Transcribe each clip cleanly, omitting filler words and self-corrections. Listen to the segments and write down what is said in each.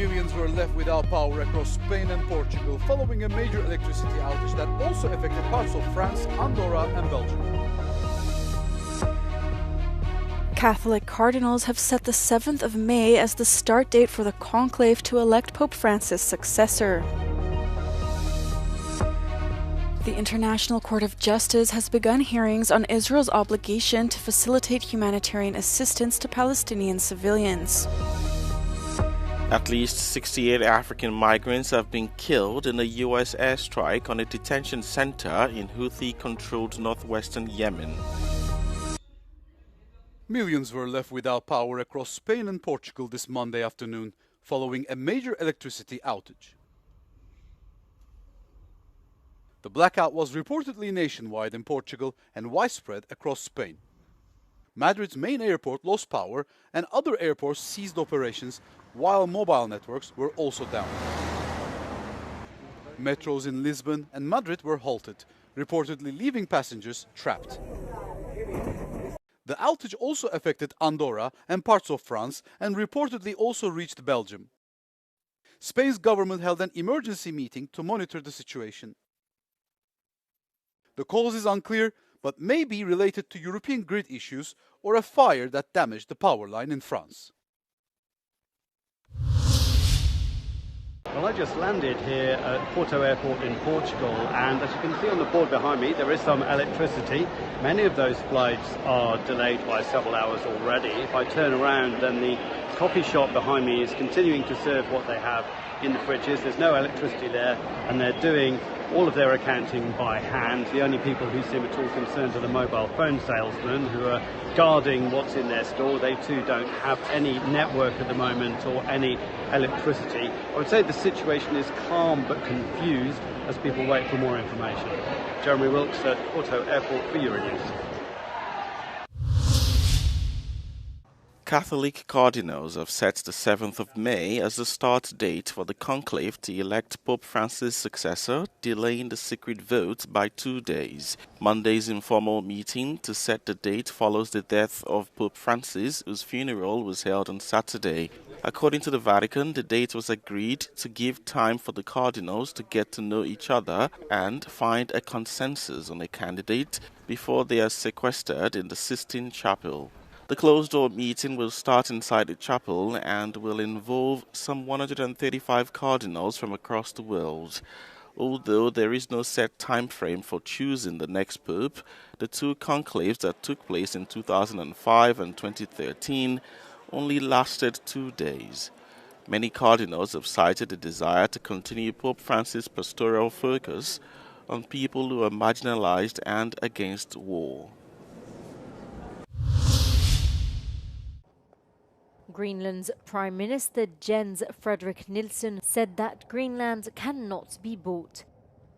Millions were left without power across Spain and Portugal following a major electricity outage that also affected parts of France, Andorra and Belgium. Catholic cardinals have set the 7th of May as the start date for the conclave to elect Pope Francis' successor. The International Court of Justice has begun hearings on Israel's obligation to facilitate humanitarian assistance to Palestinian civilians. At least 68 African migrants have been killed in a U.S. airstrike on a detention center in Houthi-controlled northwestern Yemen. Millions were left without power across Spain and Portugal this Monday afternoon, following a major electricity outage. The blackout was reportedly nationwide in Portugal and widespread across Spain. Madrid's main airport lost power and other airports ceased operations, while mobile networks were also down. Metros in Lisbon and Madrid were halted, reportedly leaving passengers trapped. The outage also affected Andorra and parts of France and reportedly also reached Belgium. Spain's government held an emergency meeting to monitor the situation. The cause is unclear, but may be related to European grid issues or a fire that damaged the power line in France. Well, I just landed here at Porto Airport in Portugal, and as you can see on the board behind me, there is some electricity. Many of those flights are delayed by several hours already. If I turn around, then the coffee shop behind me is continuing to serve what they have in the fridges. There's no electricity there, and they're doing all of their accounting by hand. The only people who seem at all concerned are the mobile phone salesmen who are guarding what's in their store. They too don't have any network at the moment or any electricity. I would say the situation is calm but confused as people wait for more information. Jeremy Wilkes at Porto Airport for Euronews. Catholic cardinals have set the 7th of May as the start date for the conclave to elect Pope Francis' successor, delaying the secret vote by 2 days. Monday's informal meeting to set the date follows the death of Pope Francis, whose funeral was held on Saturday. According to the Vatican, the date was agreed to give time for the cardinals to get to know each other and find a consensus on a candidate before they are sequestered in the Sistine Chapel. The closed-door meeting will start inside the chapel and will involve some 135 cardinals from across the world. Although there is no set time frame for choosing the next pope, the two conclaves that took place in 2005 and 2013 only lasted 2 days. Many cardinals have cited a desire to continue Pope Francis' pastoral focus on people who are marginalized and against war. Greenland's Prime Minister Jens Frederik Nielsen said that Greenland cannot be bought.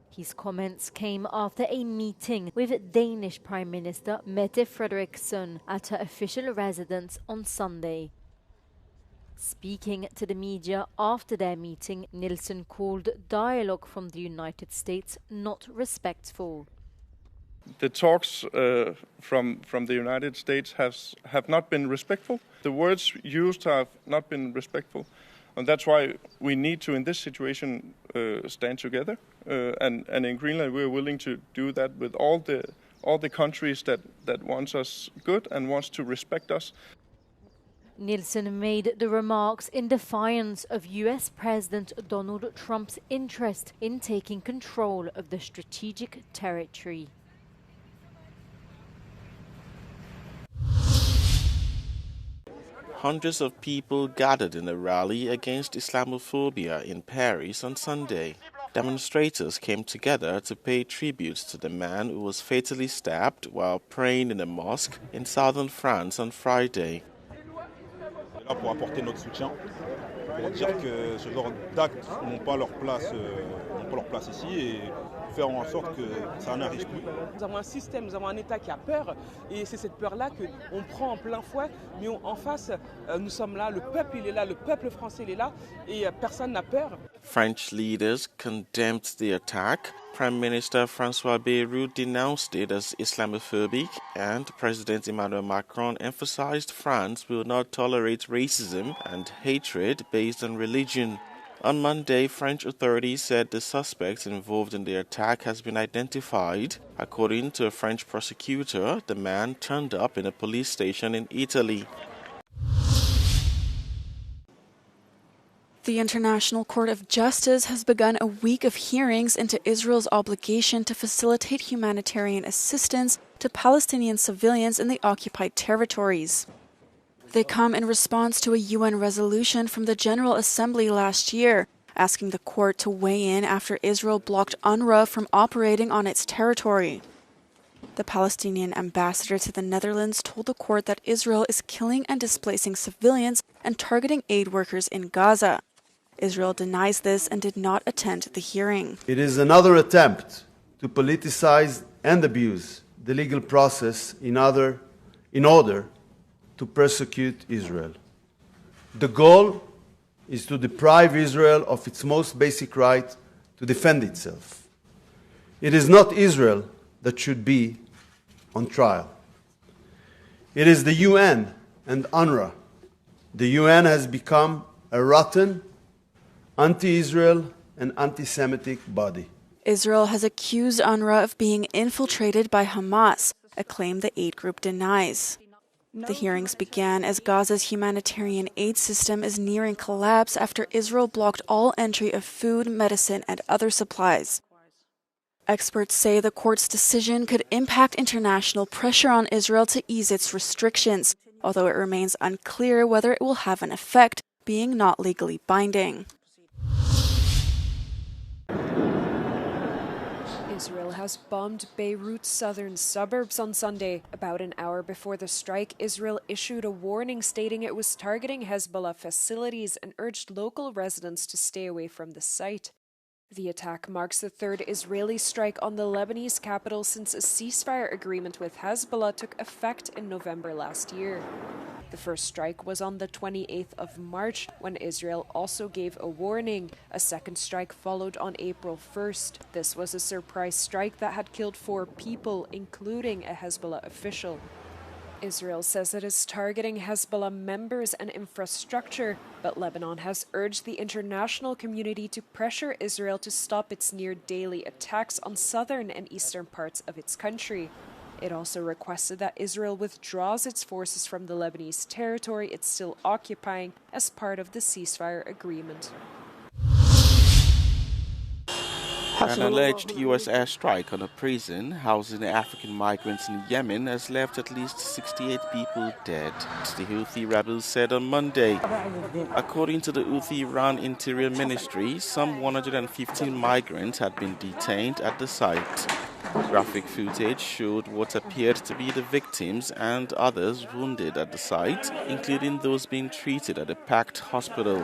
His comments came after a meeting with Danish Prime Minister Mette Frederiksen at her official residence on Sunday. Speaking to the media after their meeting, Nielsen called dialogue from the United States not respectful. The talks from the United States have not been respectful. The words used have not been respectful. And that's why we need to, in this situation, stand together. And in Greenland, we're willing to do that with all the countries that wants us good and wants to respect us. Nielsen made the remarks in defiance of US President Donald Trump's interest in taking control of the strategic territory. Hundreds of people gathered in a rally against Islamophobia in Paris on Sunday. Demonstrators came together to pay tribute to the man who was fatally stabbed while praying in a mosque in southern France on Friday. Là pour apporter notre soutien, pour dire que ce genre d'actes n'ont pas leur place ici et faire en sorte que ça n'arrive plus. Nous avons un système, nous avons un État qui a peur et c'est cette peur-là qu'on prend en plein fouet. Mais en face, nous sommes là, le peuple il est là, le peuple français il est là et personne n'a peur. French leaders condemned the attack. Prime Minister François Beirut denounced it as Islamophobic, and President Emmanuel Macron emphasized France will not tolerate racism and hatred based on religion. On Monday, French authorities said the suspect involved in the attack has been identified. According to a French prosecutor, the man turned up in a police station in Italy. The International Court of Justice has begun a week of hearings into Israel's obligation to facilitate humanitarian assistance to Palestinian civilians in the occupied territories. They come in response to a UN resolution from the General Assembly last year, asking the court to weigh in after Israel blocked UNRWA from operating on its territory. The Palestinian ambassador to the Netherlands told the court that Israel is killing and displacing civilians and targeting aid workers in Gaza. Israel denies this and did not attend the hearing. It is another attempt to politicize and abuse the legal process in order to persecute Israel. The goal is to deprive Israel of its most basic right to defend itself. It is not Israel that should be on trial. It is the UN and UNRWA. The UN has become a rotten, anti-Israel and anti-Semitic body. Israel has accused UNRWA of being infiltrated by Hamas, a claim the aid group denies. The hearings began as Gaza's humanitarian aid system is nearing collapse after Israel blocked all entry of food, medicine, and other supplies. Experts say the court's decision could impact international pressure on Israel to ease its restrictions, although it remains unclear whether it will have an effect, being not legally binding. Israel has bombed Beirut's southern suburbs on Sunday. About an hour before the strike, Israel issued a warning stating it was targeting Hezbollah facilities and urged local residents to stay away from the site. The attack marks the third Israeli strike on the Lebanese capital since a ceasefire agreement with Hezbollah took effect in November last year. The first strike was on the 28th of March, when Israel also gave a warning. A second strike followed on April 1st. This was a surprise strike that had killed 4 people, including a Hezbollah official. Israel says it is targeting Hezbollah members and infrastructure, but Lebanon has urged the international community to pressure Israel to stop its near-daily attacks on southern and eastern parts of its country. It also requested that Israel withdraws its forces from the Lebanese territory it's still occupying as part of the ceasefire agreement. An alleged U.S. airstrike on a prison housing African migrants in Yemen has left at least 68 people dead, the Houthi rebels said on Monday. According to the Houthi-run Interior Ministry, some 115 migrants had been detained at the site. Graphic footage showed what appeared to be the victims and others wounded at the site, including those being treated at a packed hospital.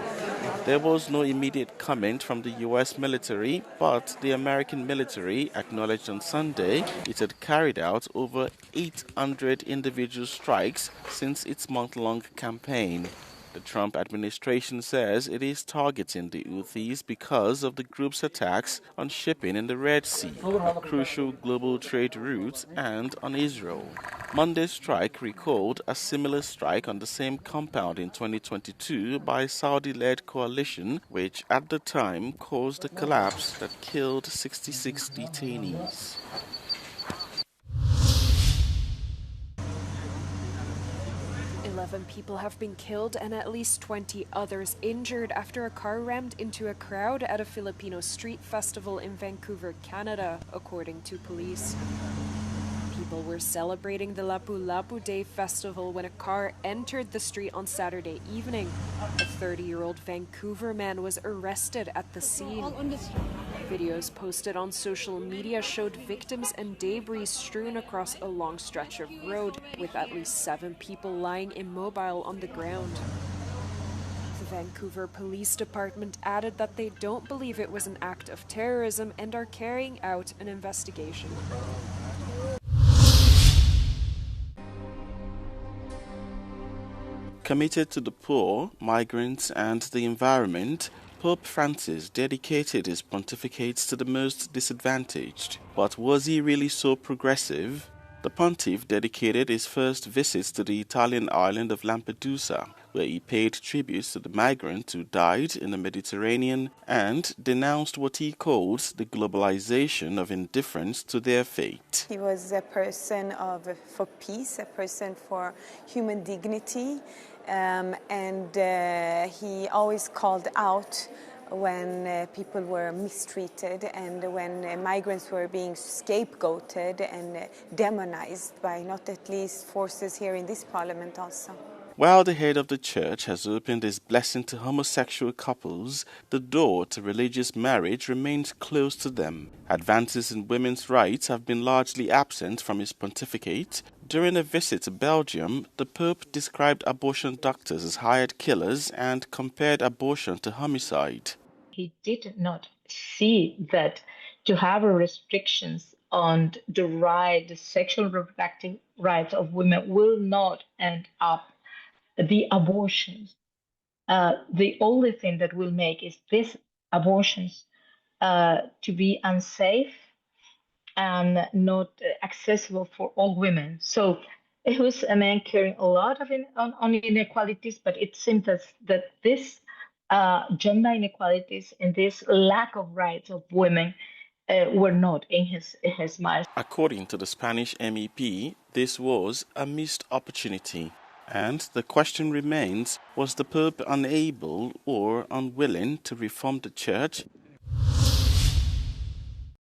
There was no immediate comment from the U.S. military, but the American military acknowledged on Sunday it had carried out over 800 individual strikes since its month-long campaign. The Trump administration says it is targeting the Houthis because of the group's attacks on shipping in the Red Sea, crucial global trade routes, and on Israel. Monday's strike recalled a similar strike on the same compound in 2022 by a Saudi-led coalition, which at the time caused a collapse that killed 66 detainees. People have been killed and at least 20 others injured after a car rammed into a crowd at a Filipino street festival in Vancouver, Canada, according to police. People were celebrating the Lapu-Lapu Day festival when a car entered the street on Saturday evening. A 30-year-old Vancouver man was arrested at the scene. Videos posted on social media showed victims and debris strewn across a long stretch of road, with at least 7 people lying immobile on the ground. The The Vancouver Police Department added that they don't believe it was an act of terrorism and are carrying out an investigation. Committed to the poor, migrants, and the environment, Pope Francis dedicated his pontificates to the most disadvantaged. But was he really so progressive? The pontiff dedicated his first visits to the Italian island of Lampedusa, where he paid tributes to the migrants who died in the Mediterranean and denounced what he called the globalization of indifference to their fate. He was a person for peace, a person for human dignity, and he always called out when people were mistreated and when migrants were being scapegoated and demonized by not at least forces here in this parliament also. While the head of the church has opened his blessing to homosexual couples, the door to religious marriage remains closed to them. Advances in women's rights have been largely absent from his pontificate. During a visit to Belgium, the Pope described abortion doctors as hired killers and compared abortion to homicide. He did not see that to have restrictions on the sexual reproductive rights of women will not end up the abortions. The only thing that will make is these abortions to be unsafe and not accessible for all women. So it was a man caring a lot of on inequalities, but it seems that this gender inequalities and this lack of rights of women were not in his mind. According to the Spanish MEP, this was a missed opportunity. And the question remains, was the Pope unable or unwilling to reform the Church